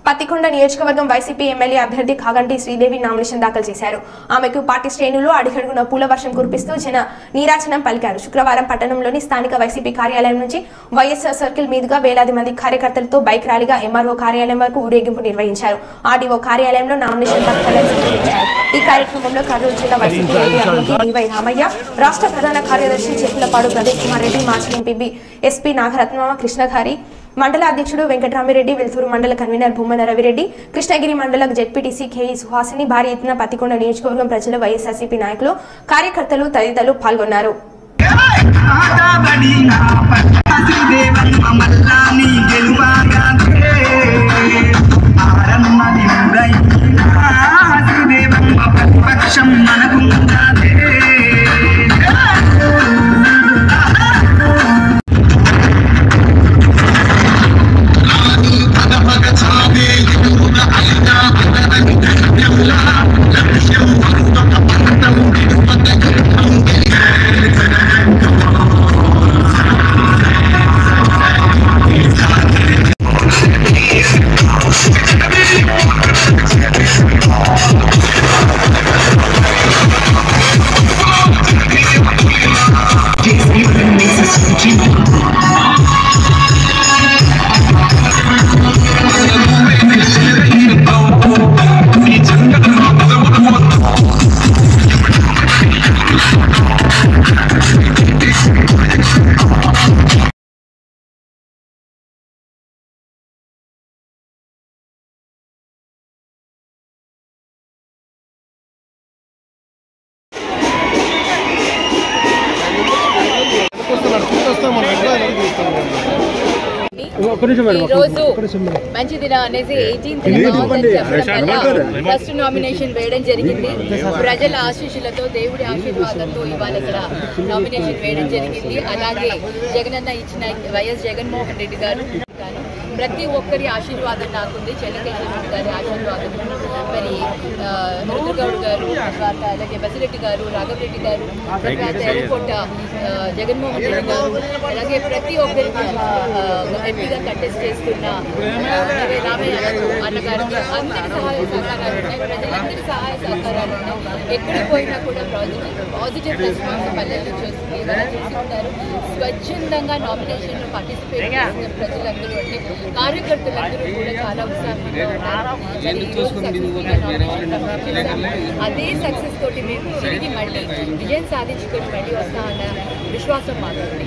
పత్తికొండ నియోజకవర్గం YCP MLA అభ్యర్థి కాగంటి Sridevi nomination దాఖలు చేశారు. ఆమెకు పార్టీ శ్రేణులు అడుగడుగున పూల వర్షం కురిపిస్తూ జన నీరాజనం పలికారు. శుక్రవారం పట్టణంలోని స్థానిక వైసీపీ కార్యాలయం నుంచి వైఎస్ఆర్ సర్కిల్ మీదుగా వేలాది మంది కార్యకర్తలతో బైక్ ర్యాలీగా ఎంఆర్ఓ కార్యాలయం వరకు ఊరేగింపు నిర్వహించారు. ఆర్డీఓ కార్యాలయంలో నామినేషన్ పత్రాలను సమర్పించారు. ఈ కార్యక్రమంలో కర్నూలు జిల్లా వైసీపీ అభ్యర్థి డివై రామయ్య, రాష్ట్ర ప్రధాన కార్యదర్శి చెప్పులపాడు ప్రదీప్ కుమార్ రెడ్డి, మాజీ ఎంపీ ఎస్పీ నాగరత్న కృష్ణగారి, మండల అధ్యక్షుడు వెంకటరామిరెడ్డి, వెల్తూరు మండల కన్వీనర్ భూమన రవిరెడ్డి, కృష్ణగిరి మండల జెడ్పీటీసీ కేఈ సుహాసిని, భారీ ఎత్తున పత్తికొండ నియోజకవర్గం ప్రజలు, వైఎస్ఆర్సీపీ నాయకులు, కార్యకర్తలు తదితరులు పాల్గొన్నారు. మంచి దిన అనేసి 18th ఫస్ట్ నామినేషన్ వేయడం జరిగింది. ప్రజల ఆశీస్సులతో, దేవుడి ఆశీర్వాదంతో ఇవాళ ఇక్కడ నామినేషన్ వేయడం జరిగింది. అలాగే జగనన్న ఇచ్చిన వైఎస్ జగన్మోహన్ రెడ్డి గారు ప్రతి ఒక్కరి ఆశీర్వాదం నాకుంది. చెన్నకేశ్వర గారి ఆశీర్వాదం, మరి రుద్రగౌడ్ గారు, తర్వాత అలాగే బసిరెడ్డి గారు, రాఘవరెడ్డి గారు, తర్వాత ఎర్రకోట జగన్మోహన్ రెడ్డి గారు, అలాగే ప్రతి ఒక్కరికి ఎంపీగా కంటెస్ట్ చేస్తున్న రామయ్య అన్నగారికి అందరి సహాయ సహకారాలు ఉన్నాయి. ప్రజలందరి సహాయ సహకారాలు ఉన్నాయి. ఎక్కడికి పోయినా కూడా పాజిటివ్ రెస్పాన్స్ పల్లెల్లో చూస్తుంది. ఎవరైనా చూసి ఉంటారు. స్వచ్ఛందంగా నామినేషన్లో పార్టిసిపేట్ చేసిన ప్రజలందరూ అంటే కార్యకర్తలందరూ కూడా చాలా ఉత్సాహంగా ఉన్నారు. అదే సక్సెస్ తోటి మేము తిరిగి మళ్ళీ విజయం సాధించుకొని మళ్ళీ వస్తామన్న విశ్వాసం మాత్రమే.